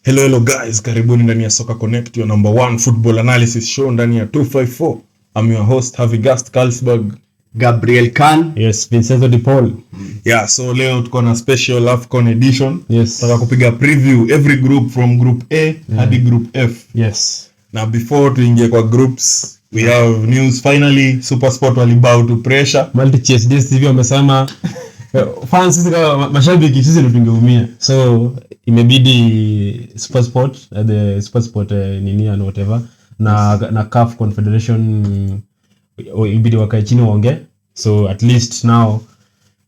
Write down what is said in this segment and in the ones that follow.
Hello guys, karibuni ndani ya Soccer Connect, your number one football analysis show ndani ya 254. I'm your host Havigast Carlsberg, Gabriel Khan. Yes, Vincenzo de Paul. Yeah, so leo tuko na special Afcon edition. Yes. Tutaka kupiga preview every group from group A hadi group F. Yes. Now before tuingie kwa groups, we have news. Finally SuperSport walibow to pressure. Multi-chess DStv wamesema fans sisi kama mashabiki sisi ndio tungeumia. So imebidi SuperSport the SuperSport nini and whatever na CAF Confederation ibidi wakae chini waongee. So at least now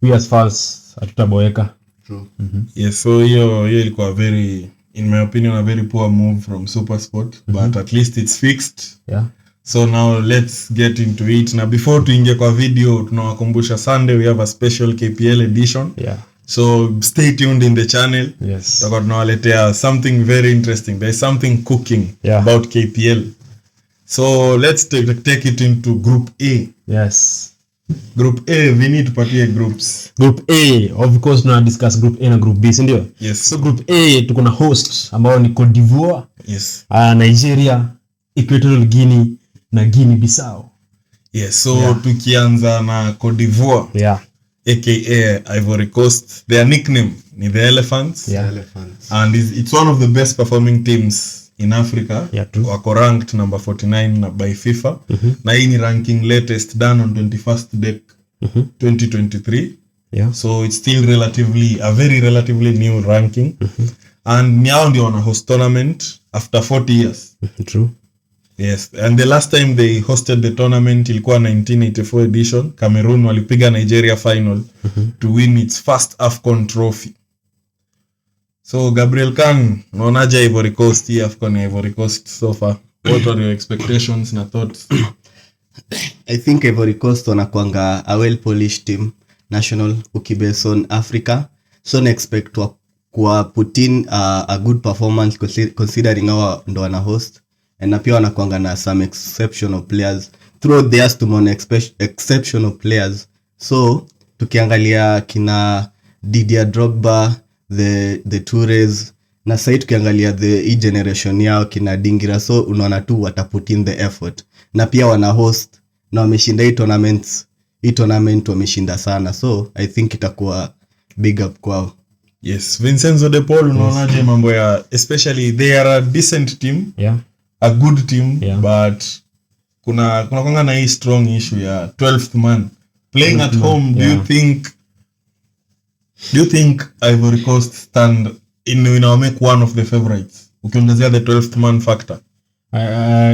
we as fans hatutaboeka. True. Yes, so hiyo ilikuwa very, in my opinion, a very poor move from SuperSport, but at least it's fixed. Yeah. So now let's get into it. Na before tuingie kwa video, tunawakumbusha Sunday we have a special KPL edition. Yeah. So stay tuned in the channel. Yes. Tutakuwa tunawaletea something very interesting. There's something cooking about KPL. So let's take it into Group A. Yes. Group A, we need to patie groups. Group A, of course tuna discuss Group A na Group B, si ndio? Yes. So Group A tuko na host ambao ni Cote d'Ivoire, Yes. Nigeria, Equatorial Guinea na Guinea Bissau. Yes, so tukianza na Cote d'Ivoire. Yeah. aka Ivory Coast. Their nickname ni the Elephants. Yeah. Elephants. And it's one of the best performing teams in Africa. Yeah, true. Wako ranked number 49 by FIFA. Na hii ni ranking latest done on 21st Dec 2023. Yeah. So it's still a very relatively new ranking. And now ndio wana host tournament after 40 years. True. Yes, and the last time they hosted the tournament ilikuwa 1984 edition. Cameroon walipiga Nigeria final to win its first Afcon trophy. So Gabriel Khan, unaonaje Ivory Coast hii Afcon ya Ivory Coast so far? What are your expectations na thoughts? I think Ivory Coast wanakuanga a well polished team, national ukibase on Africa. So na expect kwa put in a good performance considering our ndo wana host. And pia wanakuanga na some exceptional players. Throughout the years tumeona exceptional players. So tukiangalia kina Didier Drogba, the Toures, na sasa tukiangalia the generation yao kina Dingira, so unaona tu wataput in the effort. Na pia wana host na wameshinda hii tournament wameshinda sana. So I think itakuwa big up kwao. Yes, Vincenzo de Paul, unaonaje mambo ya, especially they are a decent team. Yeah. A good team, Yeah. but kuna kwanga na hii strong issue ya 12th man playing at home. Do you think Ivory Coast stand in our make one of the favorites ukiongezea the 12th man factor?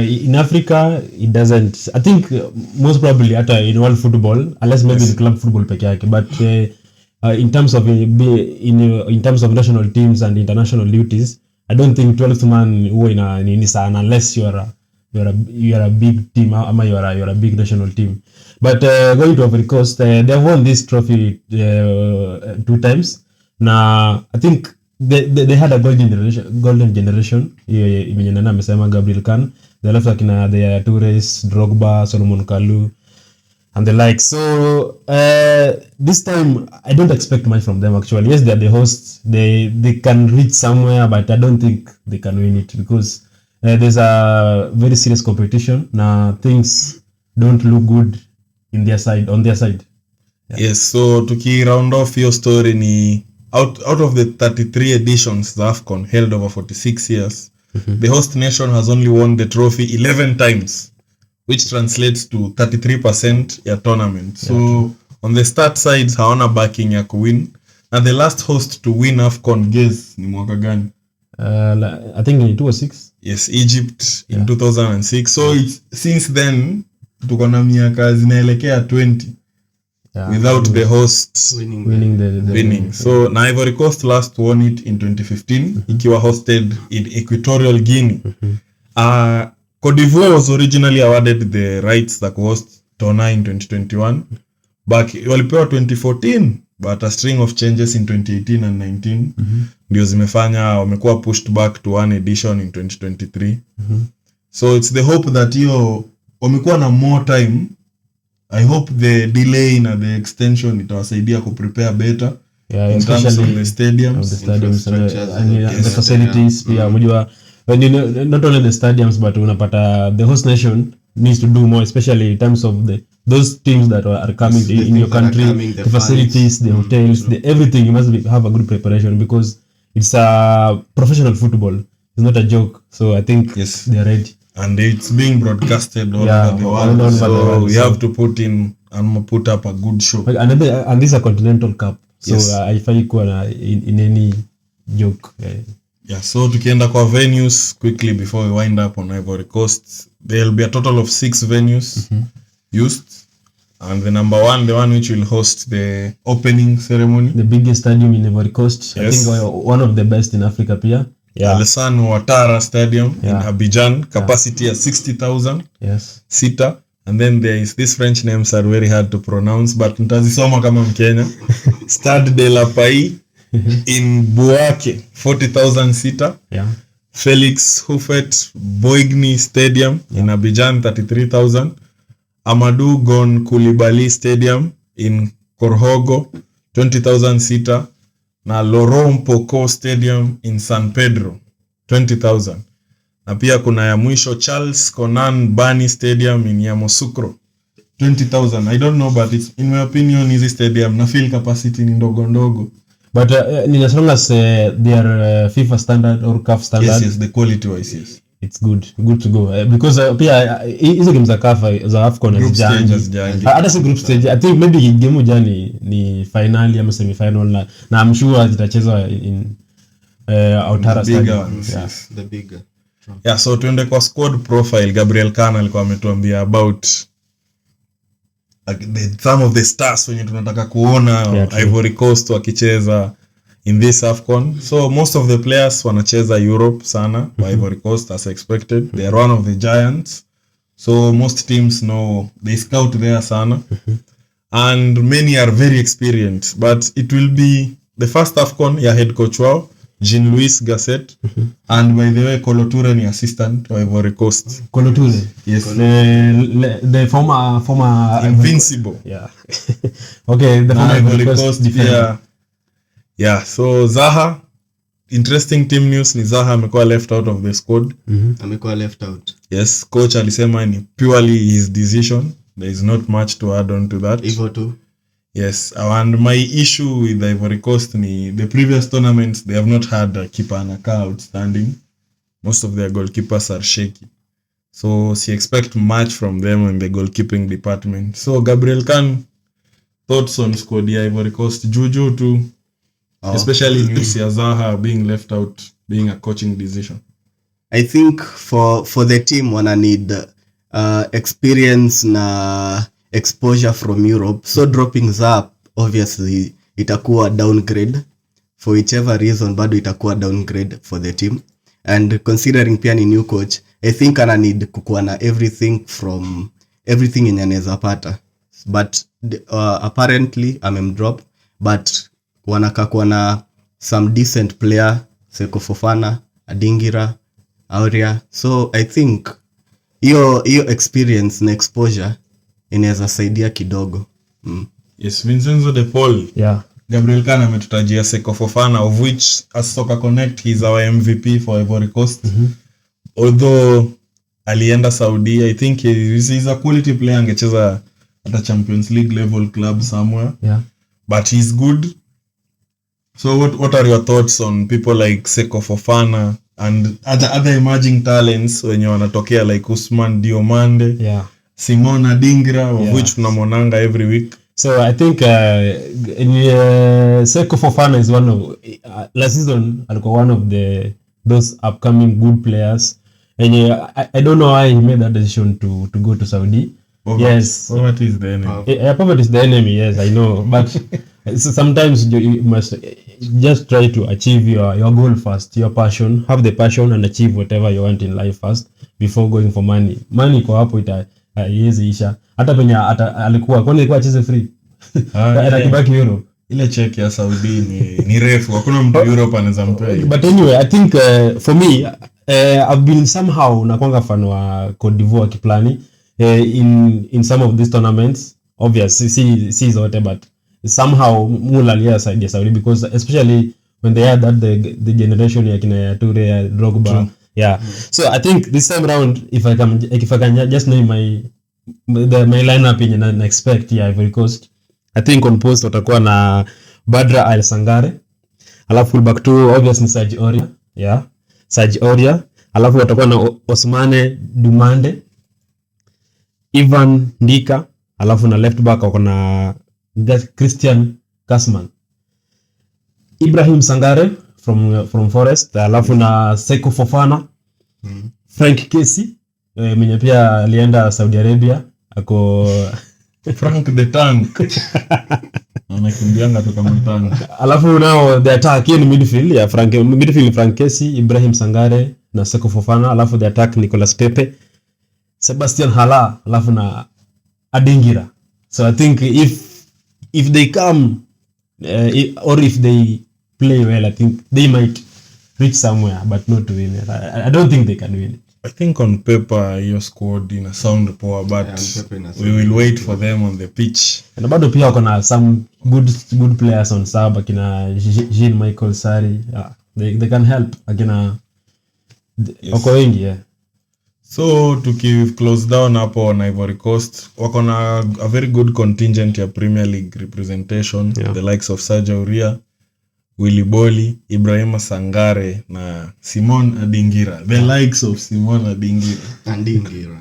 In Africa it doesn't. I think most probably hata in world football, unless maybe in club football peke yake, but in terms of national teams and international duties, I don't think 12th man huwa ina nini sana, unless you are a big team ama you are a big national team. But going to Ivory Coast, they have won this trophy 2 times. Na I think they had a golden generation. Imenye nana amesema Gabriel Khan. They left akina the Toures, Drogba, Solomon Kalou and the like. So this time I don't expect much from them actually. Yes, they are the hosts. They can reach somewhere, but I don't think they can win it because there's a very serious competition. Now things don't look good on their side. Yeah. Yes, so tuki round off your story ni out of the 33 editions the Afcon held over 46 years, the host nation has only won the trophy 11 times, which translates to 33% ya tournament. So on the start sides hawana backing ya kuwin. And the last host to win Afcon, guess ni mwaka gani? I think in 2006. Yes, Egypt in 2006. So since then tuko na miaka zinaelekea 20 without the host winning. So na Ivory Coast last won it in 2015 ikiwa hosted in Equatorial Guinea. Cote d'Ivoire was originally awarded the rights to host Tona in 2021. Back walipewa 2014, but a string of changes in 2018 and 19 ndio zimefanya wamekuwa pushed back to one edition in 2023. So it's the hope that wamekuwa na more time. I hope the delay na the extension itawasaidia ku prepare better Yeah, in terms of especially the stadiums. the stadiums and Infrastructures, the facilities pia unajua when not only the stadiums but unapata the host nation needs to do more, especially in terms of those teams that are coming The in things your that are country, coming, the the facilities, the hotels, the everything. You must have a good preparation because it's a professional football. It's not a joke. So I think Yes. they're ready. And it's being broadcasted all Yeah, over the all world. over the So world, we so- have to put up a good show. And this is a continental cup. So Yes. haifai kuwa in any joke. Yeah, so tukienda kwa venues quickly before we wind up on Ivory Coast, there'll be a total of 6 venues used. And the number one, the one which will host the opening ceremony, The biggest stadium in Ivory Coast. I Yes. think one of the best in Africa pia. Yeah. Alassane Ouattara Stadium in Yeah. Abidjan, capacity at 60,000 Yes. seater. And then there is these French names are very hard to pronounce, but nitazisoma kama Mkenya. Stade de la Paix in Bouake, 40,000 seater. Yeah. Felix Houphouët-Boigny Stadium in Abidjan, 33,000. Amadou Gon Coulibaly Stadium in Korhogo, 20,000 seater. Na Laurent Pocot Stadium in San Pedro, 20,000. Na pia kuna ya mwisho Charles Konan Bani Stadium in Yamoussoukro, 20,000. I don't know, but it's, in my opinion, hizi stadium na feel capacity ni ndogo ndogo. But as long as they are FIFA standard or CAF standard, Yes, the quality wise, yes. it's good to go. Because pia hizo games za CAF za Afcon Group stage hazijangi. hazijangi. Hata si group stage. I think maybe game moja ni finali ama semi final na I'm sure zitachezwa in Ouattara Bigger Stadium. ones, Yeah. yes. The bigger. Yeah, so tuende kwa squad profile. Gabriel Kahn alikuwa ametuambia about some of the stars wenye tunataka kuona true. Ivory Coast wakicheza in this Afcon. So most of the players wanacheza Europe sana kwa Ivory Coast as expected. They are one of the giants. So most teams know they scout there sana. And many are very experienced, but it will be the first Afcon ya head coach wao Jean-Louis Gasset, and by the way Kolo Toure ni assistant to Ivory Coast. Kolo Toure. Yes. The former Invincible. Yeah. Okay, the former Ivory Coast defender. Yeah, so Zaha, interesting team news ni Zaha amekuwa left out of the squad. Amekuwa left out. Yes, coach alisema ni purely his decision. There is not much to add on to that. Hivyo tu. Yes, and my issue with Ivory Coast ni the previous tournaments they have not had a keeper anakaa outstanding. Most of their goalkeepers are shaky. So she expect much from them in the goalkeeping department. So Gabriel Kahn, thoughts on squad ya Ivory Coast juju too, especially news ya Zaha being left out being a coaching decision. I think for the team wana need experience na exposure from Europe. So dropping Zaha obviously itakuwa downgrade for whichever reason, bado itakuwa downgrade for the team. And considering pia ni new coach, I think ana need kukuwa na everything yenye anaweza pata. But apparently amemdrop, but wanaka kuwa na some decent player, Seko Fofana, Adingira, Aurea. So I think hiyo experience na exposure inaweza saidia kidogo. Yes, Vincenzo De Paul. Yeah. Gabriel Kahn ametutajia Seko Fofana, of which as Soccer Connect he's our MVP for Ivory Coast. Although alienda Saudi, I think he's a quality player, angecheza at a Champions League level club somewhere. Yeah. But he's good. So what are your thoughts on people like Seko Fofana and other emerging talents wenye wanatokea like Usman Diomande, Yeah. Simon Adingra, of which tunamonanga every week? So I think Seko Fofana is one of last season alikuwa one of those upcoming good players, and I don't know why he made that decision to go to Saudi. Yes, Poverty is the enemy. Poverty is the enemy. Yes, I know, but sometimes you must just try to achieve your goal first, your passion, have the passion and achieve whatever you want in life first before going for money. Money kwa hapo haiwezi isha. Hata penye alikuwa kwani alikuwa acheze free. Atakibaki Europe. Ile check ya Saudi ni refu. Hakuna mtu Europe anaweza mpea. But anyway, I think for me I've been somehow nakwanga fan wa Cote d'Ivoire kiplani in some of these tournaments. Obviously see zote, but somehow mulalia side ya Saudi, because especially when they had that the generation ya kina Toure, ya Drogba. True. Yeah. So I think this time around, if I can just name my lineup in na expect Ivory Coast, I think on post watakuwa na Badra Al Sangare, alafu fullback 2 obviously Serge Aurier. Yeah. Serge Aurier, alafu watakuwa na Osmane Dumande, Ivan Ndika, alafu na left back wako na Christian Kasman, Ibrahim Sangare from Forest, alafu na Seko Fofana, Frank Kessié mwenye pia alienda Saudi Arabia, ako Frank the Tank anakimbianga toka mtanga. Alafu now the attack in midfield ya Frank Kessié, Ibrahim Sangare na Seko Fofana, alafu the attack Nicolas Pepe, Sebastian Haller, alafu na Adingira. So I think if they come or if they play well, I think they might reach somewhere, but not to win it. I don't think they can win it. I think on paper your squad in a sound power, but we will wait for them on the pitch. And bado pia wako na some good players on sub, akina Jean-Michel Sarri. Yeah, they can help. Akina wako wengi, yeah. So to close down hapo on Ivory Coast, wako na a very good contingent ya Premier League representation, yeah. The likes of Serge Aurier, Willy Boli, Ibrahima Sangare na Simon Adingira. The likes of Simon Adingira.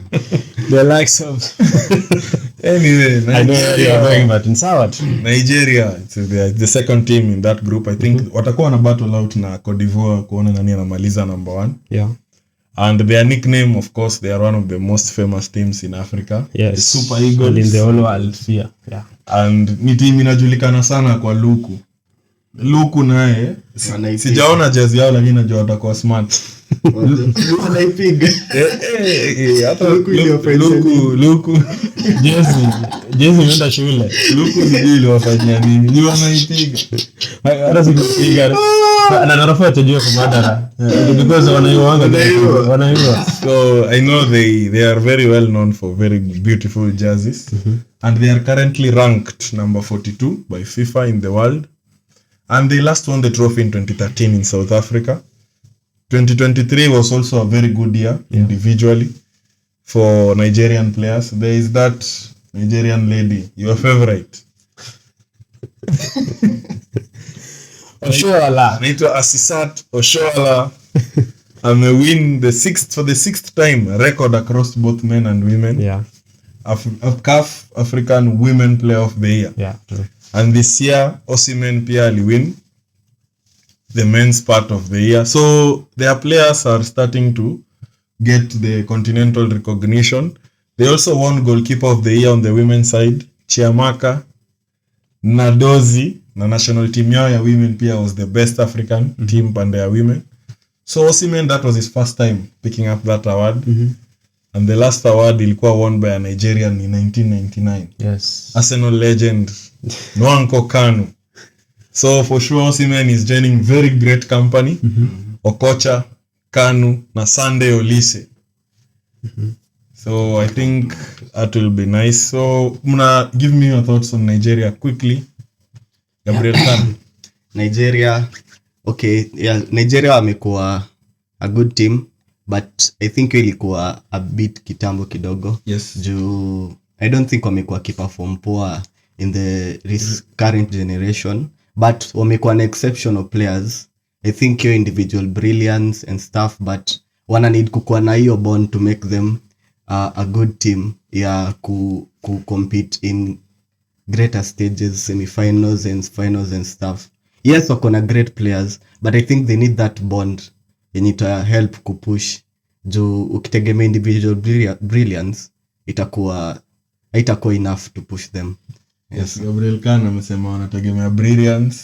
The likes of anyway, I know where you're going, but in South Nigeria, it's the second team in that group. I think watakuwa na battle out na Cote d'Ivoire kuona nani anamaliza number 1. Yeah. And their nickname, of course, they are one of the most famous teams in Africa. Yes. The Super Eagles. And in the whole world, yeah. And ni team inajulikana sana kwa Luku naye sijaona jezi yao, lakini najua watakuwa smart. Wanaipiga. Hata Luku jezi imeenda shule. Luku sijui iliwafanyia nini. Ni wanaipiga. Hata sikupiga. Na nafaa tujue kwa madara. Because wanaiwa. So I know they are very well known for very beautiful jerseys. And they are currently ranked number 42 by FIFA in the world. And they last won the trophy in 2013 in South Africa. 2023 was also a very good year individually for Nigerian players. There is that Nigerian lady, your favorite. Oshoala. Naitwa Asisat Oshoala. Win for the sixth time, a record across both men and women. Yeah. CAF African Women Player of the Year. Yeah. True. And this year, Osimhen pia win the men's part of the year. So their players are starting to get the continental recognition. They also won goalkeeper of the year on the women's side. Chiamaka Nadozi, na national team yao ya women pia was the best African team pande ya women. So Osimhen, that was his first time picking up that award. And the last award ilikuwa won by a Nigerian in 1999. Yes. Arsenal legend Nwankwo Kanu. So for sure Osimhen is joining very great company. Okocha, Kanu na Sunday Olise. So I think that will be nice. So give me your thoughts on Nigeria quickly. Gabriel Kanu. Nigeria, okay, yeah, Nigeria wamekuwa a good team, but I think ilikuwa a bit kitambo kidogo. Yes. I don't think wamekuwa kiperform poa in the current generation, but wamekuwa an exceptional players. I think your individual brilliance and stuff, but wana need kukuwa na hiyo bond to make them a good team ya compete in greater stages, semi-finals and finals and stuff. Yes, wako na great players, but I think they need that bond yenye ita help kupush. Juu ukitegemea individual brilliance haitakuwa enough to push them. Yes, Gabriel Khan amesema wanategemea brilliance.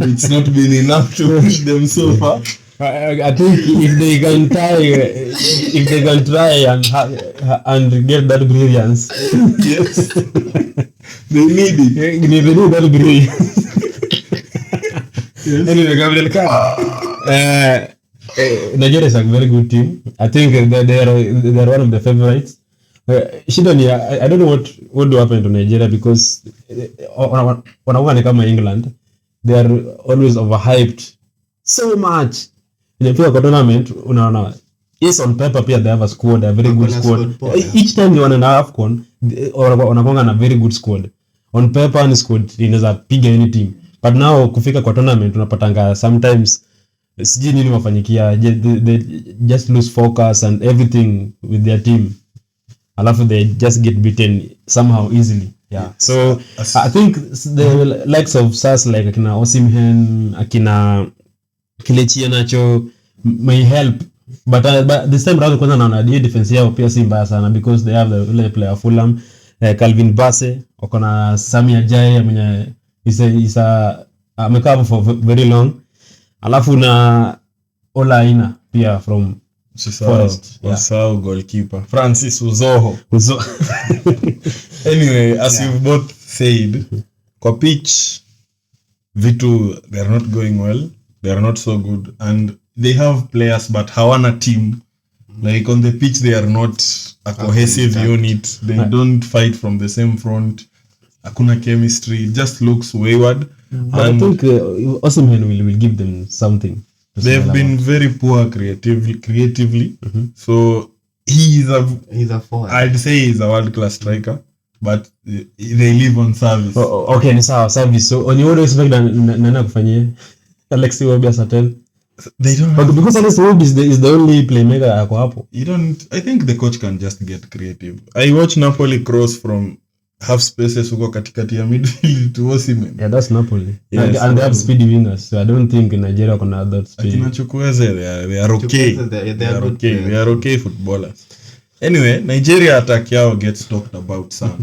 It's not been enough to push them so far. I think if they can try and get that brilliance, yes, they need it. They need that brilliance. Yes. Anyway, Gabriel Khan, Nigeria is a very good team. I think they are one of the favorites. Shida ni I don't know what will happen to Nigeria because wanakuwa ni kama England, they are always overhyped so much. Inafika kwa tournament unaona is on paper pia they have a squad, a very good squad. Each time they wana Afcon wanakuwa na very good squad. On paper ni squad inaweza piga any team. But now kufika kwa tournament unapatanga sometimes sijui nini wafanyikia, they just lose focus and everything with their team. Alafu they just get beaten somehow easily. Yeah. So I think the likes of stars like akina Osimhen, akina Kelechi Iheanacho may help, but this time round kwanza naona defense yao pia si mbaya sana because they have the player Fulham, Calvin Bassey, wakona Sami Ajayi mwenye amekaa for very long. Alafu na Ola Aina pia from Forest. Wasau goalkeeper Francis Uzoho. Anyway, as you've both said, kwa pitch vitu they are not going well, they are not so good, and they have players but hawana team. Like on the pitch they are not a cohesive unit, they don't fight from the same front, hakuna chemistry, it just looks wayward. And I think Osimhen will give them something. They've been very poor creatively. So he's a forward. I'd say he's a world class striker, but they live on service. Okay, ni sawa service. So on you expect nani kufanyia Alex Iwobi as a 10? They don't but because Alex Iwobi is the only playmaker ako hapo. I think the coach can just get creative. I watch Napoli cross from half spaces huko katikati ya midfield to Osimhen. Yeah, that's Napoli. Yes, and they have speedy wingers. So I don't think Nigeria can have that speed. Akina Chukwueze, they are okay. They are okay footballers. Anyway, Nigeria attack yao gets talked about sana.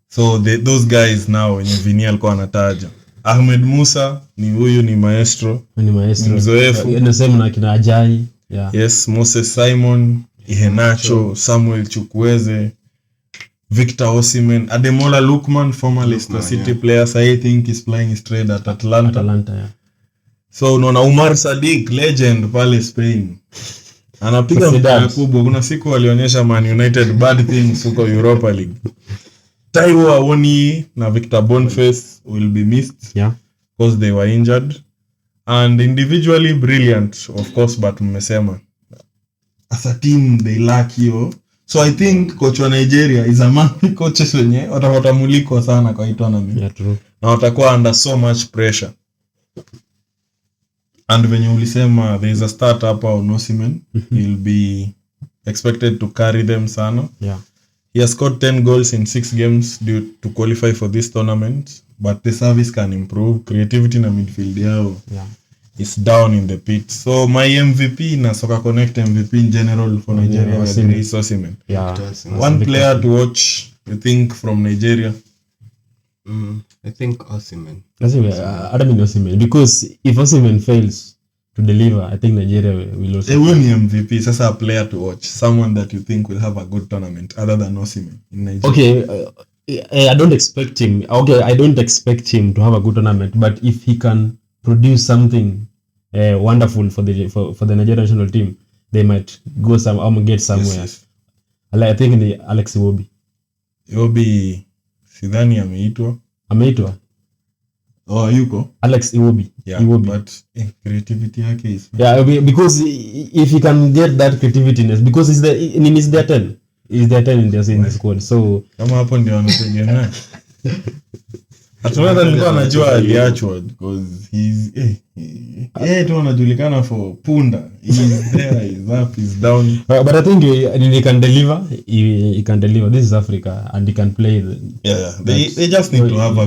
So those guys now wenye Vini alikuwa anataja. Ahmed Musa ni maestro. Ni mzoefu. Nasema na kina Ajayi. Yeah. Yes, Moses Simon, Iheanacho, Samuel Chukwueze, Victor Osimhen, Ademola Lookman, former Leicester City player, I think he's playing his trade at Atalanta. Yeah. So unaona Umar Sadiq, legend pale Spain. Anapiga mpira kubwa. Kuna siku walionyesha Man United bad things huko Europa League. Taiwo Awoniyi na Victor Boniface will be missed. Yeah. Because they were injured. And individually brilliant, of course, but mmesema as a team they lack you. So I think coach wa Nigeria is among the coaches wenye watamulikwa sana kwa hii tournament. Yeah, true. Na watakuwa under so much pressure. And when you ulisema there is a start up on Osimhen, he'll be expected to carry them sana. Yeah. He has scored 10 goals in 6 games due to qualify for this tournament, but the service can improve. Creativity na midfield yao. Yeah. Is down in the pit. So my MVP na Soka Connect MVP in general for Nigeria is Osimhen. Yeah. One player to watch, you think, from Nigeria? I think Osimhen. I don't mean Osimhen because if Osimhen fails to deliver, I think Nigeria will also. They win MVP. Sasa a player to watch, someone that you think will have a good tournament other than Osimhen in Nigeria. Okay, I don't expect him. Okay, I don't expect him to have a good tournament, but if he can produce something wonderful for the Nigerian national team, they might go get somewhere. Yes. I think the Alex Iwobi sidhani ameitwa. Oh, yuko Alex Iwobi. Yeah, but creativity yake is because if he can get that creativeness, because is their 10 in the squad. So kama hapo ndio anategemea. Hatuweza nilikuwa najua aliachwa because tu anajulikana for punda. He's there, he's up, he's down. But I think he can deliver. He can deliver. This is Africa and he can play. They just need to have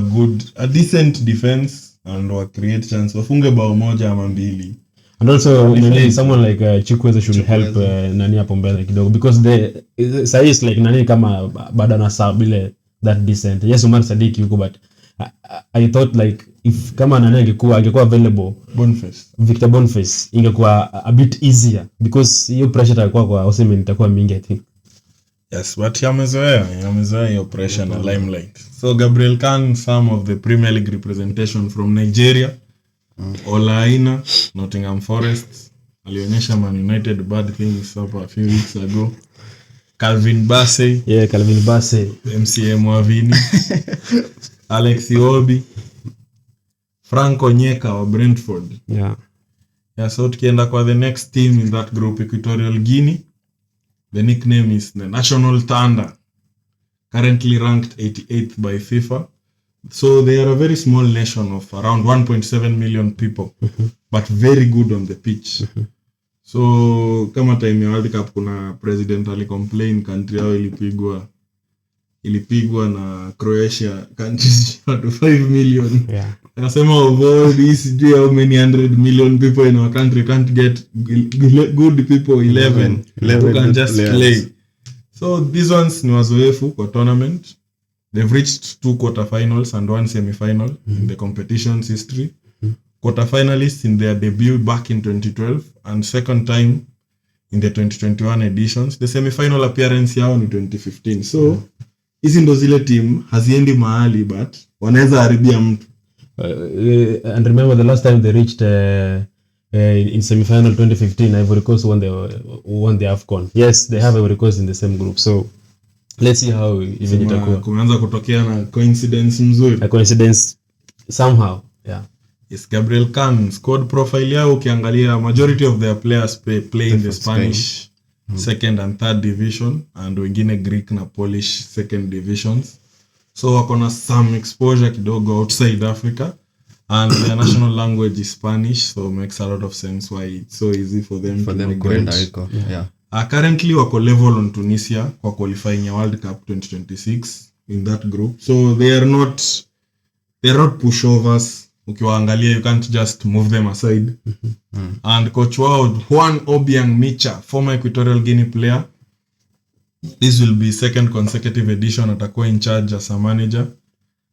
a decent defense and create chance. Wafunge bao moja ama mbili. And also someone like Chukwueze should help nani hapo mbele kidogo because they is like nani kama bado na sabile that decent. Yes, Umar Sadiq yuko, but I thought like if kama nani angekuwa available, Victor Boniface ingekuwa a bit easier because hiyo pressure itakuwa kwa Osimhen itakuwa mingi I think. Yes, but yamezoea hiyo pressure na limelight. So Gabriel Khan, some of the Premier League representation from Nigeria. Ola Aina, Nottingham Forest, alionyesha Man United bad things a few weeks ago. Calvin Bassey, MCM Wavini, Alex Iwobi, Frank Onyeka wa Brentford. So tukienda kwa the next team in that group, Equatorial Guinea. The nickname is the National Thunder. Currently ranked 88th by FIFA. So they are a very small nation of around 1.7 million people, but very good on the pitch. So kama time ya World Cup kuna president alicomplain country yao ilipigwa na Croatia, countries to 5 million. Akasema of all these, how many 100 million people in our country can't get good people 11 who can just play. So these ones ni wazoefu kwa tournament. They've reached 2 quarterfinals and 1 semi-final in the competition's history. Quarterfinalists in their debut back in 2012 and second time in the 2021 editions. The semi-final appearance yao ni 2015. So hizi ndo zile team haziendi mahali but wanaweza haribia mtu. And remember the last time they reached in semi-final 2015, Ivory Coast won the Afcon. Yes, they have Ivory Coast in the same group. So let's see how even itakuwa. Kumeanza kutokea na coincidence mzuri. A coincidence somehow. Yes, Gabriel Khan squad profile yao ukiangalia majority of their players play in the Spanish second and third division and wengine Greek na Polish second divisions. So wako na some exposure kidogo outside Africa and their national language is Spanish, so makes a lot of sense why it's so easy for them to migrate. Currently wako level on Tunisia kwa qualifying ya World Cup 2026 in that group. So they are not pushovers. Ukiwaangalia you can't just move them aside. And coach wao Juan Obiang Micha, former Equatorial Guinea player, this will be second consecutive edition atakuwa in charge as a manager.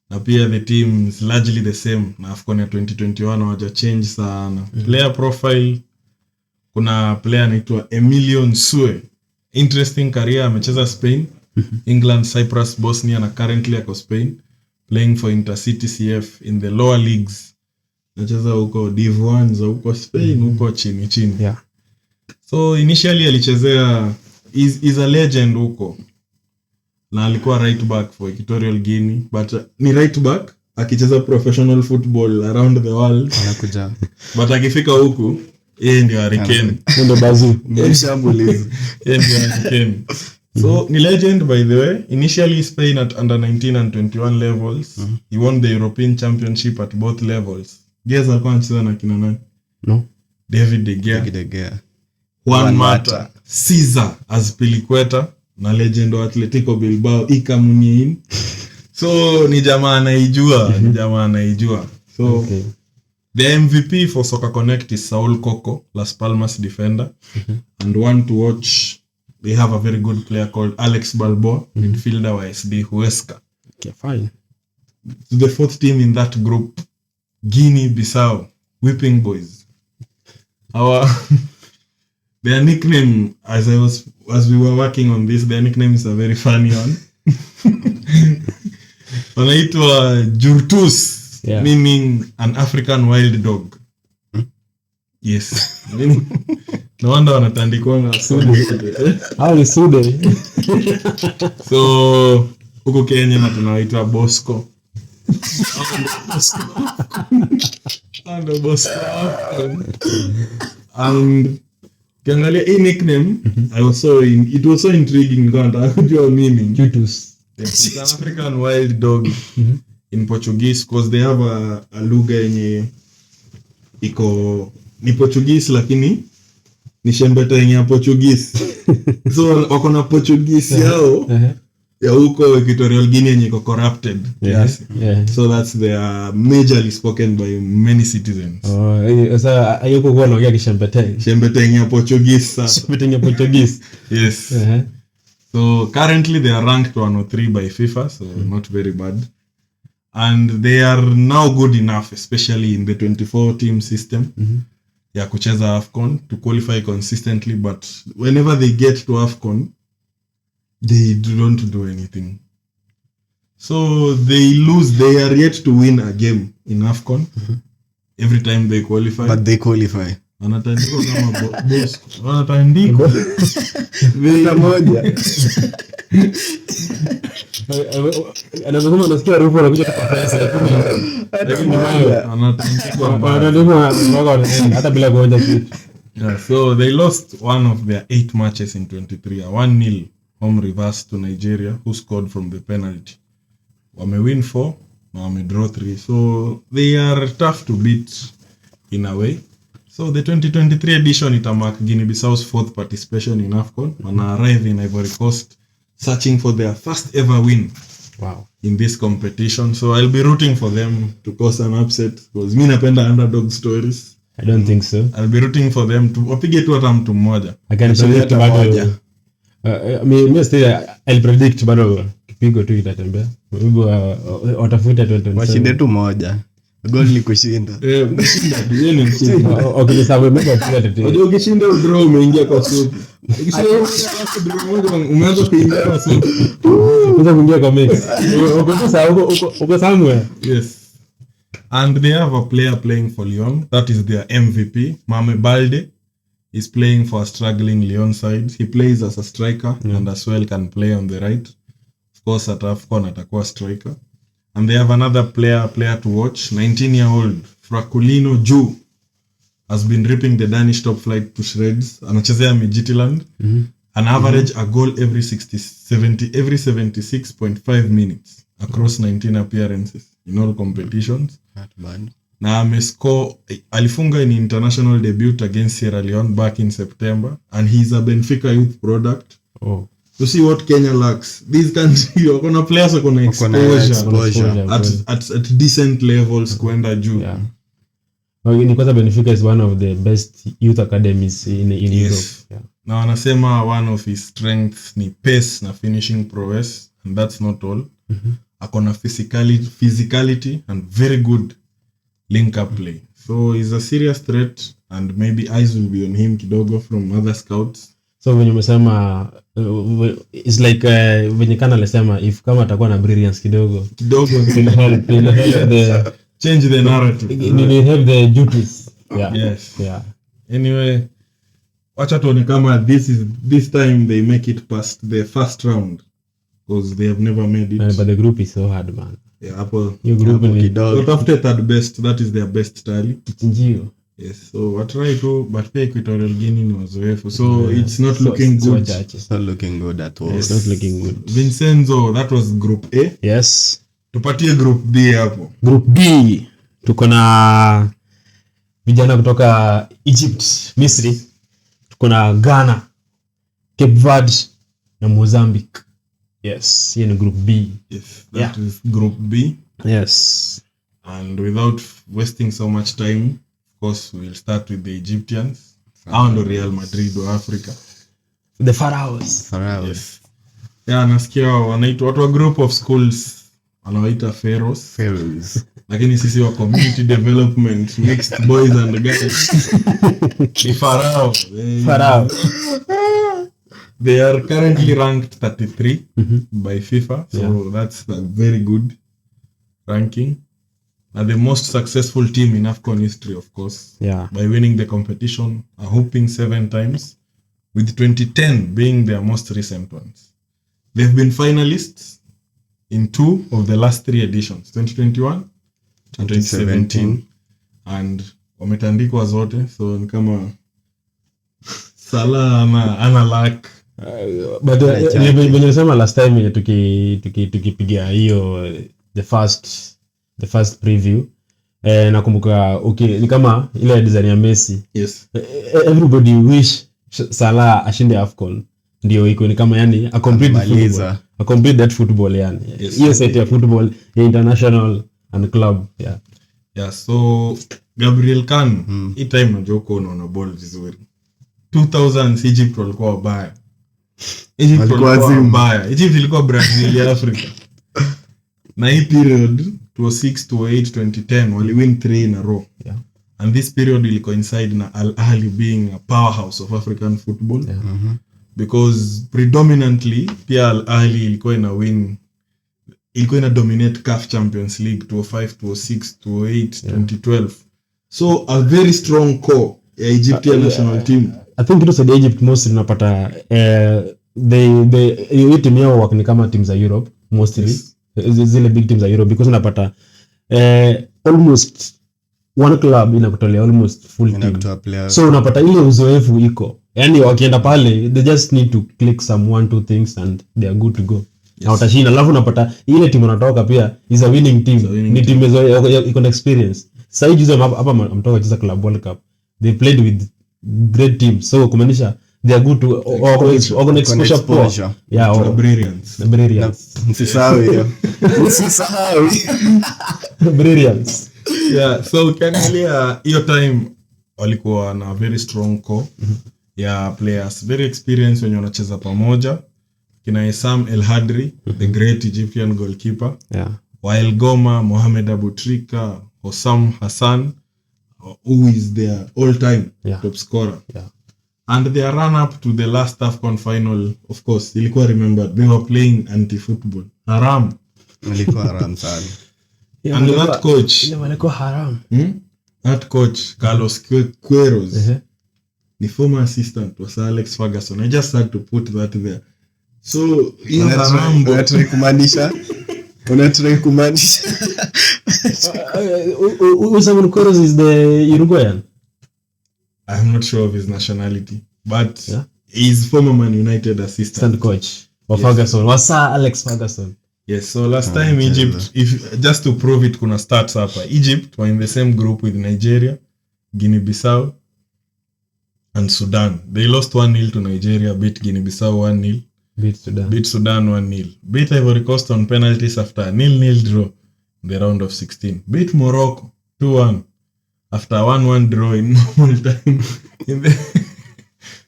Na pia the team is largely the same na Afcon ya 2021 hawaja change sana. Player profile, kuna player anaitwa Emilio Nsue, interesting career, amecheza Spain, England, Cyprus, Bosnia na currently ako Spain, playing for Intercity CF in the lower leagues. Nacheza huko Div 1 za huko Spain, huko chini. So initially alichezea is a legend huko. Na alikuwa right back for Equatorial Guinea, but ni right back akicheza professional football around the world anakuja. But akifika huku yeye ndio Hurricane. Ndio bazu. Mshambulizi. Yeye ndio Hurricane. So ni legend by the way. Initially Spain at under 19 and 21 levels. He won the European Championship at both levels. Guess alikuwa anacheza na kina nani? No. David De Gea. Juan Mata, Caesar Azpilicueta na legend wa Atletico Bilbao Iker Muniain. So ni jamaa anaijua. So the MVP for Soccer Connect is Saul Coco, Las Palmas defender. And one to watch, they have a very good player called Alex Balboa, midfielder wa SD Huesca. Okay, fine. The fourth team in that group, Guinea-Bissau, Whipping Boys. Their nickname, as we were working on this, their nickname is a very funny one. Wanaitwa Jurtus, meaning an African wild dog. Yes. No wonder wanatandikwa na sude. How is sude? So huko Kenya na tunaitwa Bosco. And Bosco. And kiangalia hii nickname, it was so intriguing kwa nataka kujua meaning. Jurtus. It's an African wild dog in Portuguese because they have a lugha yenye ni Portuguese lakini ni shembeta yenye Portuguese. So wako na Portuguese yao ya huko Equatorial Guinea yenye iko corrupted. Yes. So that's their majorly spoken by many citizens. Sasa ayoko kwa anaongea kishembete. Shembeta yenye Portuguese sasa. Shembete yenye Portuguese. Yes. So currently they are ranked 103 by FIFA, so not very bad. And they are now good enough, especially in the 24 team system. Ya kucheza Afcon to qualify consistently, but whenever they get to Afcon, they don't do anything. So they are yet to win a game in Afcon every time they qualify. But they qualify. Anatandikwa kama boss. Anatandikwa. Vita moja. Anasema nasikia rufu anakuja kwa pesa. Anatandikwa hata bila kuonja kitu. Yeah, so they lost one of their 8 matches in 23. A 1-0 home reverse to Nigeria, who scored from the penalty. Wame-win 4, na wame-draw 3. So they are tough to beat in a way. So the 2023 edition itamark Guinea-Bissau's 4th participation in Afcon. Wana arrive in Ivory Coast searching for their first ever win. Wow. In this competition. So I'll be rooting for them to cause an upset because mi napenda underdog stories. I don't think so. I'll be rooting for them to wapige tu hata mtu mmoja. I can predict bado. Me still I'll predict bado kipigo tu itatembea. Watafuta 2027. Washinde tu moja. Goal ni kushinda. Kushinda ni kushinda. Okay, sawa member pia tete. Ukishinda draw umeingia kwa supu. Ukishinda draw moja umeanza kuingia kwa supu. Kuja kuingia kwa mix. Uko somewhere. Yes. And they have a player playing for Lyon. That is their MVP. Mame Balde is playing for a struggling Lyon side. He plays as a striker and as well can play on the right. Of course, at Afcon atakuwa striker. And they have another player to watch. 19-year-old Fraculino Ju has been ripping the Danish top flight to shreds. Anachezea Midtjylland. An average a goal every 76.5 minutes across 19 appearances in all competitions. Not bad. Na amescore, alifunga in international debut against Sierra Leone back in September, and he's a Benfica youth product. Oh. To see what Kenya lacks. These countries wakona players wakona exposure at decent levels kwenda juu. Yeah. Ni kwanza Benfica is one of the best youth academies in Europe. Yeah. Na wanasema one of his strengths ni pace na finishing prowess, and that's not all. Akona physicality and very good link up play. So he's a serious threat, and maybe eyes will be on him kidogo from other scouts. So when you umesema it's like when kana alisema if kama atakuwa na brilliance kidogo will help the change the narrative. You have the duties. Yeah. Yes. Yeah. Anyway, wacha tuone kama this time they make it past the first round, because they have never made it. But the group is so hard, man. Yeah, hapo Your group ni after third best, that is their best tally. Chinjio. Yes, so what try to, but pia Equatorial Guinea ni wazoefu, so it's not looking good. It's not looking good at all. It's not looking good. Vincenzo, that was group A. Yes. Tupatie group B hapo. Group B tuko na vijana kutoka Egypt, Misri. Tuko na Ghana, Cape Verde na Mozambique. Yes, hiyo ni group B. Yes, that is group B. Yes. And without wasting so much time, of course, we'll start with the Egyptians. Ando Real Madrid wa Africa. The Pharaohs. Yes. Yeah, nasikia wanaitwa watu wa group of schools wanawaita Pharaohs. Lakini sisi wa community development, mixed boys and girls. Ni Pharaoh. They are currently ranked 33 by FIFA. So that's a very good ranking. And the most successful team in Afcon history, of course. Yeah. By winning the competition a whopping 7 times, with 2010 being their most recent ones. They've been finalists in 2 of the last 3 editions, 2021 and 2017. And wametandikwa zote, so ni kama Salah ana luck. But when you sema last time tukipigia hiyo the first preview, nakumbuka okay, ni kama ile design ya Messi. Yes. Everybody wish Salah ashinde Afcon. Ndio iko ni kama yani a complete that football yani. Hiyo set ya football ya international and club. Yeah, so Gabriel Khan hii time najoko unaona ball vizuri. 2000 Egypt walikuwa wabaya. Egypt ilikuwa Brazil ya Africa. Na hii period 2006 to 2008 2010 wali win 3 in a row. Yeah. And this period will coincide na Al Ahly being a powerhouse of African football. Yeah. Because predominantly pia Al Ahly ilikuwa ina dominate CAF Champions League 2005 2006 2008 2012. So a very strong core Egyptian national team. I think it was the Egypt mostly unapata hiyo team yao wako ni kama teams za Europe mostly. Zile big teams za Europe because unapata almost one club inakutolea almost full team. So unapata ile uzoefu iko. Yani wakienda pale they just need to click some 1-2 things and they are good to go. Na watashinda. Alafu unapata ile timu wanatoka pia is a winning team. Ni team iko na experience. Sasa hizo hapa mtoka cheza Club World Cup. They played with great teams. So kumaanisha they are good to organize exposure. Yeah, brilliance. Msisahau hiyo. Brilliance. Yeah, so ukiangalia hiyo time walikuwa na very strong core ya players, very experienced wenye wanacheza pamoja. Kina Isam El Hadri, the great Egyptian goalkeeper. Yeah. Wael Goma, Mohamed Abu Trika, Hossam Hassan, who is their all-time top scorer. Yeah. And their run-up to the last Afcon final, of course, ilikuwa remembered. They were playing anti-football. Haram. Ilikuwa haram sana. And that coach, that coach, Carlos Queiroz, the former assistant was Alex Ferguson. I just had to put that there. So, unataka kumaanisha Usain Queiroz is the Uruguayan. I'm not sure of his nationality, but he's former Man United assistant coach of Ferguson. Was Sir Alex Ferguson. Yes, so last time Egypt, if just to prove it, kuna stats hapa. Egypt were in the same group with Nigeria, Guinea-Bissau, and Sudan. They lost 1-0 to Nigeria, beat Guinea-Bissau 1-0. Beat Sudan 1-0. Beat Ivory Coast on penalties after a 0-0 draw in the round of 16. Beat Morocco 2-1 after a 1-1 draw in normal time in the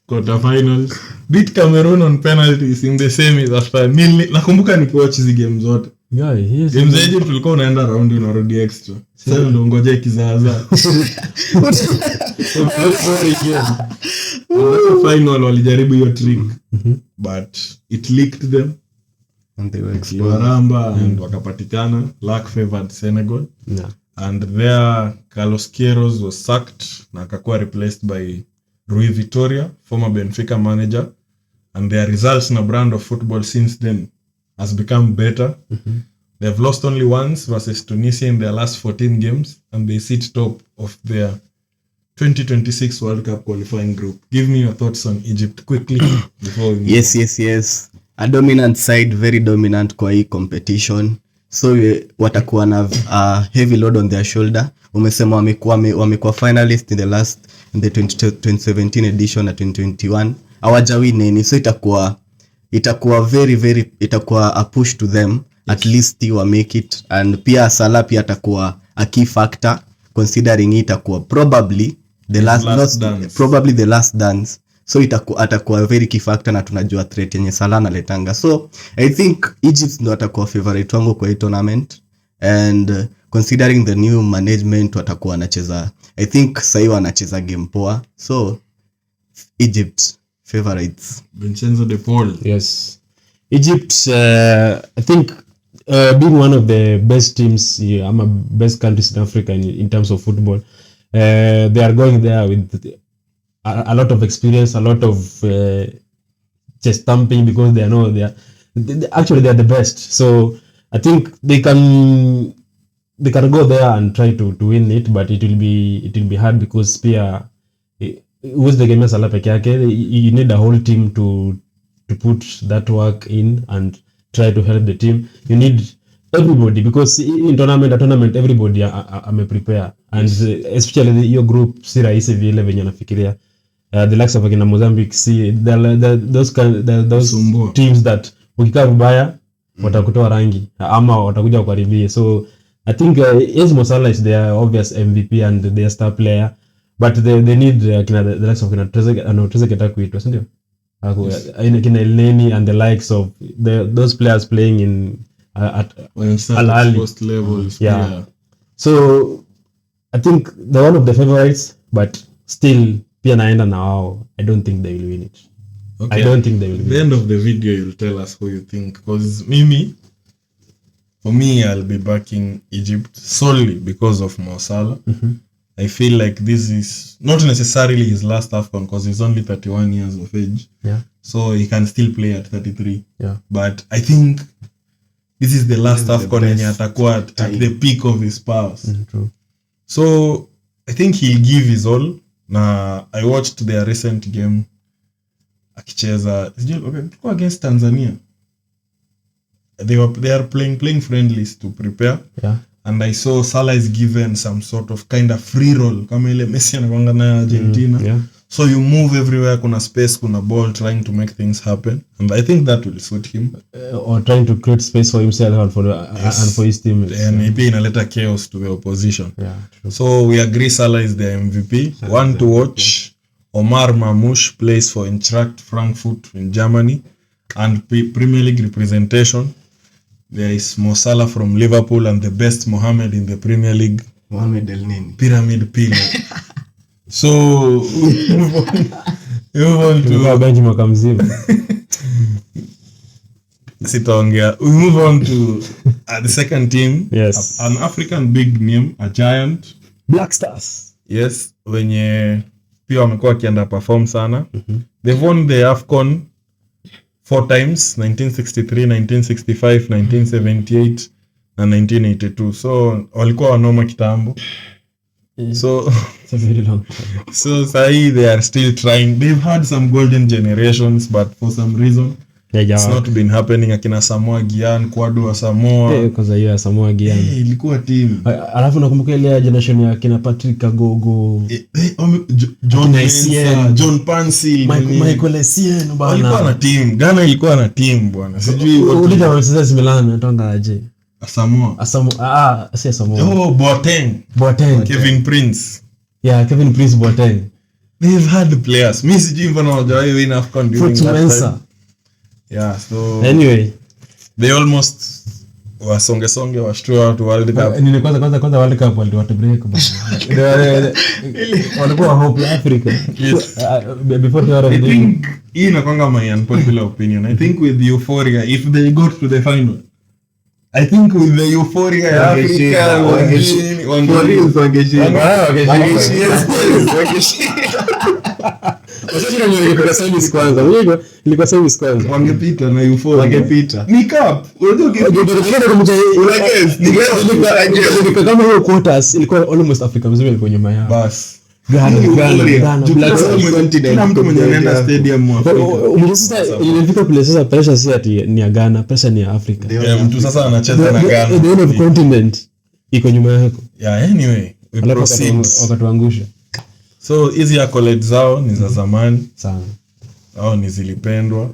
quarterfinals. Beat Cameroon on penalties in the semis after a 0-0. Nakumbuka nikiwatch hizi games zote. Games za Egypt tulikuwa unaenda round unarudi extra. Sasa ndio ngoja kizaza. Final walijaribu hiyo trick. But it leaked them. And they were exposed. Waramba and wakapatikana. Luck favored Senegal. Yeah. And there Carlos Queiroz was sacked na akakuwa replaced by Rui Vitoria, former Benfica manager. And their results na brand of football since then has become better. They've lost only once versus Tunisia in their last 14 games, and they sit top of their 2026 World Cup qualifying group. Give me your thoughts on Egypt quickly before we move. Yes. A dominant side, very dominant kwa hii competition. So watakuwa na heavy load on their shoulder. Umesema wamekuwa finalist in the 2017 edition na 2021. Hawajawin nini, so itakuwa very itakuwa a push to them. At least they will make it, and pia Salah pia atakuwa a key factor considering itakuwa probably the last dance. So atakuwa very key factor na tunajua threat yenye Salah analetanga. So I think Egypt ndo atakuwa favorite wangu kwa hii tournament, and considering the new management watakuwa wanacheza, I think sasa wanacheza game poa. So Egypt favorites. Vincenzo De Paul. Yes. Egypt, I think being one of the best teams, best countries in Africa in terms of football, they are going there with a lot of experience, a lot of chest thumping, because they know they are the best. So I think they can go there and try to win it, but it will be hard because pia who's the game Salah peke yake, you need a whole team to put that work in and try to help the team. You need everybody, because in tournament everybody prepare, and especially your group si rahisi vile venye nafikiria. The likes of Mozambique, see those teams that ukikaa vibaya watakutoa rangi ama watakuja kukaribia. So I think yes, Mo Salah is their obvious MVP and their star player, but they need the likes of Trezeguet kuitwa, si ndio? Kina Elneny and the likes of those players playing in at Al Ahly post levels. Yeah. So I think they're one of the favorites, but still pia naenda na wao. I don't think they will win it. Okay. I don't think they will win. At the end of the video you'll tell us who you think, because for me I'll be backing Egypt solely because of Mo Salah. I feel like this is not necessarily his last Afcon because he's only 31 years of age. Yeah. So he can still play at 33. Yeah. But I think this is the last Afcon yenye atakuwa at the peak of his powers. True. So I think he'll give his all. Na I watched their recent game akicheza against Tanzania. They are playing friendlies to prepare. Yeah. And I saw Salah is given some sort of kind of free roll kama ile Messi anakuanga na Argentina. Yeah. So you move everywhere, kuna space, kuna ball, trying to make things happen. And I think that will suit him. Or trying to create space for himself and for his team. And maybe inaleta chaos to the opposition. Yeah, true. So we agree Salah is the MVP. One to watch. Omar Mamouche plays for Eintracht Frankfurt in Germany. And Premier League representation. There is Mo Salah from Liverpool and the best Mohamed in the Premier League. Mohamed El Nini. Pyramid Pillow. So move on to Benjamin Kamzima. Sitaongea. We move on to the second team. Yes. An African big name, a giant. Black Stars. Yes, wenye pia wamekuwa wakienda perform sana. They've won the Afcon 4 times, 1963, 1965, 1978 na 1982. So walikuwa wanoma kitambo. So It's a very long time. So they are still trying. They've had some golden generations, but for some reason it's not been happening. Akina Samoa Gyan, Kwadwo wa Samoa. Because hiyo Samoa Gyan. Ilikuwa team. Alafu nakumbuka ile generation ya kina Patrick Kagogo, John Mensah, John Pansy, Michael Essien bana. Walikuwa na team. Ghana ilikuwa na team bwana. Sijui ulija wa Milan natonga aje. Samoa. Si Samoa. Boateng. Kevin Prince. Yeah, Kevin Prince Boateng. They've had the players. Mimi sijui mbona hawajawahi win Afcon during that time. Yeah, so anyway, they almost wasonge washtua watu World Cup. Ni kwanza World Cup watu break bana. Walikuwa hope ya Africa. Yes. Before the I think hii inakwanga my unpopular opinion. I think with the euphoria, if they got to the final, I think with the euphoria ya Africa wangeshinda. Wasio ilikuwa service kwanza. Unajua ilikuwa service kwanza. Wangepita na euphoria. Wangepita. Ni cup. Unajua kama hiyo quarters ilikuwa almost Africa mzima ilikuwa nyuma yao. Bas. Ghana. Kila mtu mwenye anaenda stadium wa Afrika. Sasa ilifika kule sasa pressure si ati ni ya Ghana, pressure ni ya Africa. Mtu sasa anacheza na Ghana. The whole continent iko nyuma yako. Yeah, anyway, we proceed. Wakatuangusha. So hizi accolades zao ni za zamani sana. Au ni zilipendwa.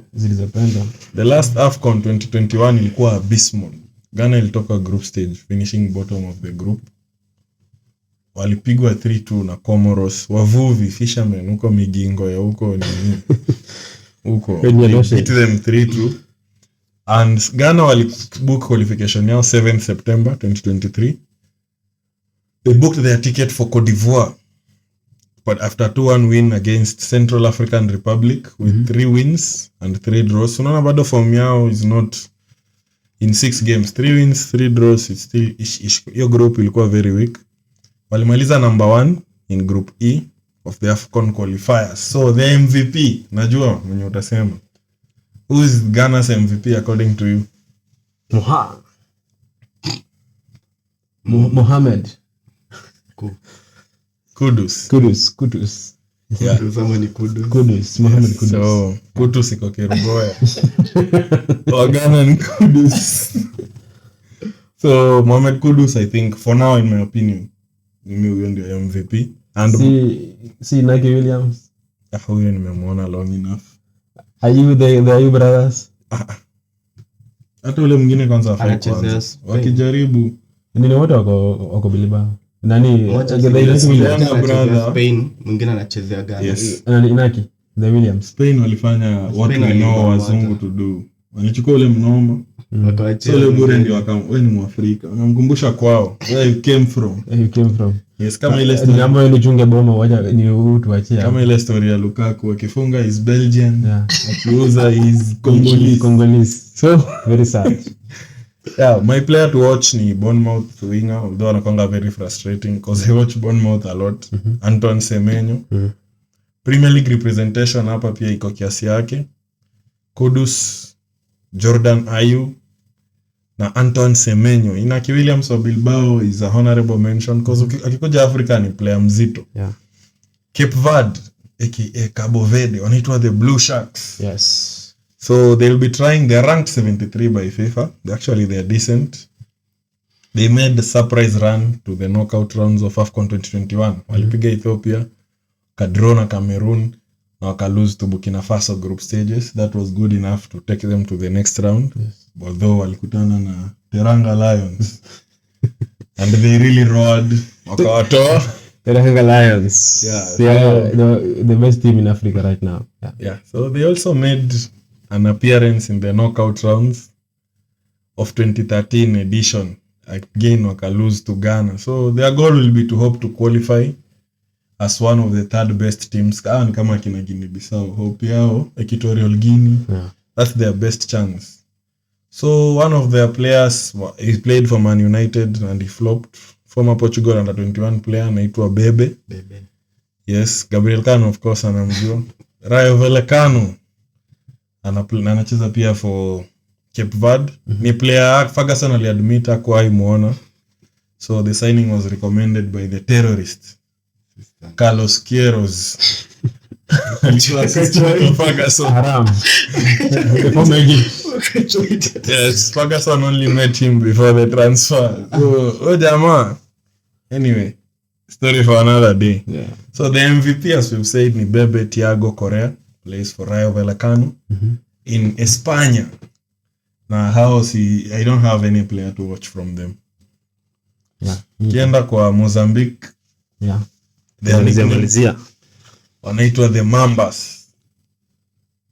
The last Afcon 2021 ilikuwa abysmal. Ghana ilitoka group stage finishing bottom of the group. Walipigwa 3-2 na Comoros. Wavuvi fishermen huko Migingo ya huko nini. Huko. Beat them 3-2. And Ghana walibook qualification yao 7 September 2023. They booked their ticket for Cote d'Ivoire. But after 2-1 win against Central African Republic with 3 wins and 3 draws. Unaona bado form yao is not in 6 games. 3 wins, 3 draws. It's still your group ilikuwa very weak. Walimaliza number 1 in group E of the Afcon qualifiers. So the MVP, najua mwenye utasema. Who is Ghana's MVP according to you? Mohamed. Kudus. Yeah. Mohamed Kudus. So, Kudus iko Kerugoya. Ghana ni Kudus. So, Mohamed Kudus, I think, for now, in my opinion, mimi huyo ndio MVP. And si Naki Williams. Huyo nimemwona long enough. Are you the brothers? Hata ule mwingine kwanza afanye wakijaribu. Nini wote wako Bilbao. Nani Spain mwingine anachezea Ghana. Yes. Naki the Williams. Spain walifanya what we know wazungu to do. Walichukua ule mnoma. So ule bure ndio wewe ni Mwafrika. Unamkumbusha kwao. Where you came from. Yes, kama ile story ambayo nichunge boma wacha ni tuachie. Kama ile story ya Lukaku akifunga is Belgian. Yeah. Akiuza is Congolese. So very sad. Yeah, my player to watch ni Bournemouth winger, although anakuanga very frustrating because I watch Bournemouth a lot. Anton Semenyo. Premier League representation hapa pia iko kiasi yake. Kudus, Jordan Ayew na Anton Semenyo. Inaki Williams wa Bilbao is a honorable mention because akikuja Africa ni player mzito. Yeah. Cape Verde aka Cabo Verde wanaitwa the Blue Sharks. Yes. So they'll be trying. They're ranked 73 by FIFA. They're decent. They made the surprise run to the knockout rounds of Afcon 2021. Walipiga Ethiopia, kadraw na Cameroon, na waka lose to Burkina Faso group stages. That was good enough to take them to the next round. Yes. Although walikutana na Teranga Lions. And they really roared. Wakawatoa. Teranga Lions. Yeah. They are the best team in Africa right now. Yeah. So they also made an appearance in the knockout rounds of 2013 edition. Again, waka lose to Ghana. So their goal will be to hope to qualify as one of the third best teams. Kama kina Guinea-Bissau. Hope yao, Equatorial Guinea. Yeah. That's their best chance. So one of their players, he played for Man United and he flopped. Former Portugal under 21 player, anaitwa Bebe. Yes, Gabriel Kano of course anamjua. Rayo Vallecano anacheza pia for Cape Verde. Ni player Ferguson aliadmit hakuwahi muona. So the signing was recommended by the terrorist Carlos Queiroz. Ferguson. Haram. Yes, Ferguson only met him before the transfer. So, jamaa. Anyway, story for another day. Yeah. So the MVP, as we've said, ni Bebe Thiago Correa, plays for Rayo Vallecano in España. Now, I don't have any player to watch from them. Yeah. Kienda kwa Mozambique. Yeah. Malizia. Wanaitwa the Mambas.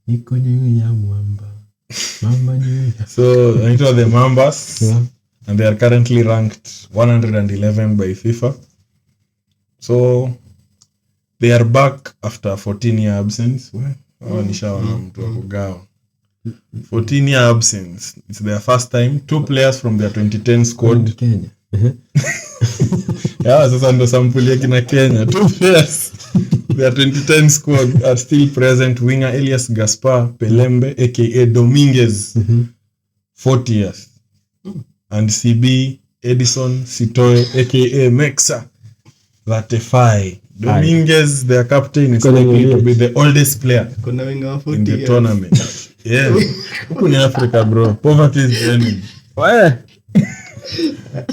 Iko juu ya mwamba. Mamba juu. So, wanaitwa the Mambas. Yeah. And they are currently ranked 111 by FIFA. So, they are back after 14-year absence. Nishaona mtu wa kugawa. 14-year absence. It's their first time. 2 players from their 2010 squad. Kenya. Yeah, sasa ndo sampuli yake na Kenya. 2 players. Their 2010 squad are still present. Winger Elias Gaspar Pelembe, aka Dominguez, 40 years. And CB Edison Sitoe, aka Mexa, 35. Dominguez, their captain, is likely to be the oldest player in the tournament. Yeah. Huku ni Africa, bro. Poverty is the enemy.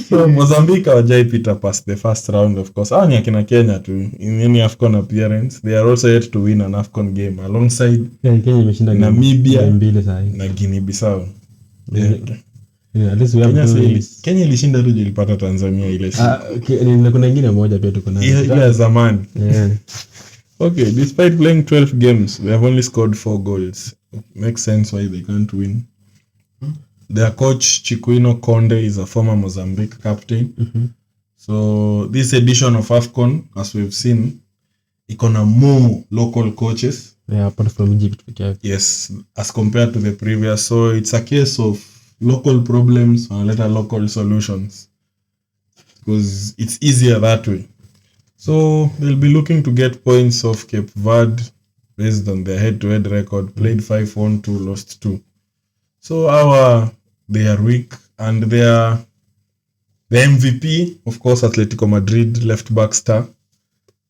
So Mozambique hawajaipita past the first round, of course. Ni akina Kenya tu. In any Afcon appearance, they are also yet to win an Afcon game alongside Kenya imeshinda Namibia mbili sasa na Guinea-Bissau. Yeah, at least we have Kenya ilishinda tu ilipata Tanzania ile siku. Kuna nyingine moja pia tuko nayo. Ile zamani. Yeah. Okay, despite playing 12 games, they have only scored 4 goals. Makes sense why they can't win. Their coach Chikwino Konde is a former Mozambique captain. So this edition of Afcon, as we've seen, ikona more local coaches. Yeah, apart from Egypt. Yes, as compared to the previous. So it's a case of local problems and later local solutions, because it's easier that way. So they'll be looking to get points off Cape Verde based on their head-to-head record. Played 5-1-2, lost 2. So they are weak, and the MVP, of course, Atletico Madrid left back star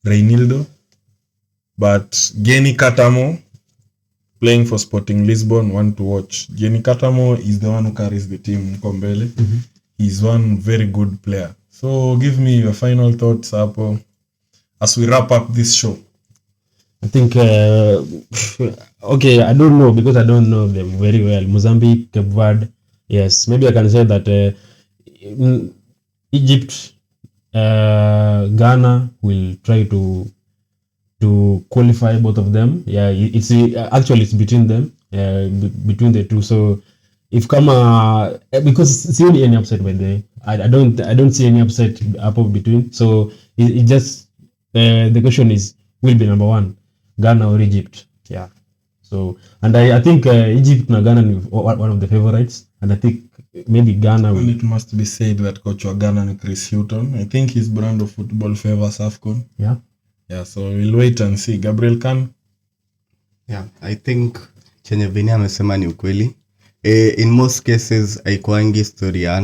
Reinildo, but Geni Katamo, playing for Sporting Lisbon, one to watch. Geni Katamo is the one who carries the team Kombele. He's one very good player. So give me your final thoughts, Apo, as we wrap up this show. I think, okay, I don't know, because I don't know them very well. Mozambique, Cape Verde, yes. Maybe I can say that Egypt, Ghana will try to qualify both of them. Yeah, it's actually it's between them, between the two. So if because see any upset by the I don't see any upset up between. So it just the question is, will be number 1, Ghana or Egypt? Yeah. So and I think Egypt and Ghana is one of the favorites. and I think maybe Ghana And will. it must be said that coach wa Ghana ni Chris Hughton. I think his brand of football favors Afcon. Yeah, so we'll wait and see. Gabriel Khan? Yeah, I think chenye Vini amesema ni ukweli. In most cases haikuangi story ya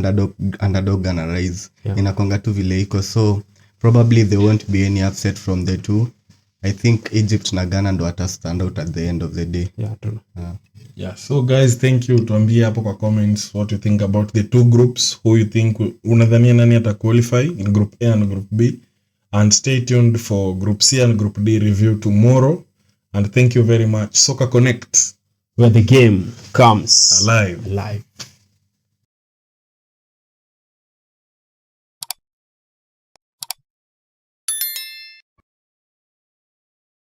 underdog gonna rise. Inakwanga tu vile iko, so probably there won't be any upset from the two. I think Egypt na Ghana ndo ata stand out at the end of the day. Yeah, so guys, thank you. Tuambie hapo kwa comments what you think about the two groups, who you think unadhania nani ata qualify in group A and group B, and stay tuned for group C and group D review tomorrow. And thank you very much. Soccer Connect, Where the game comes alive. live.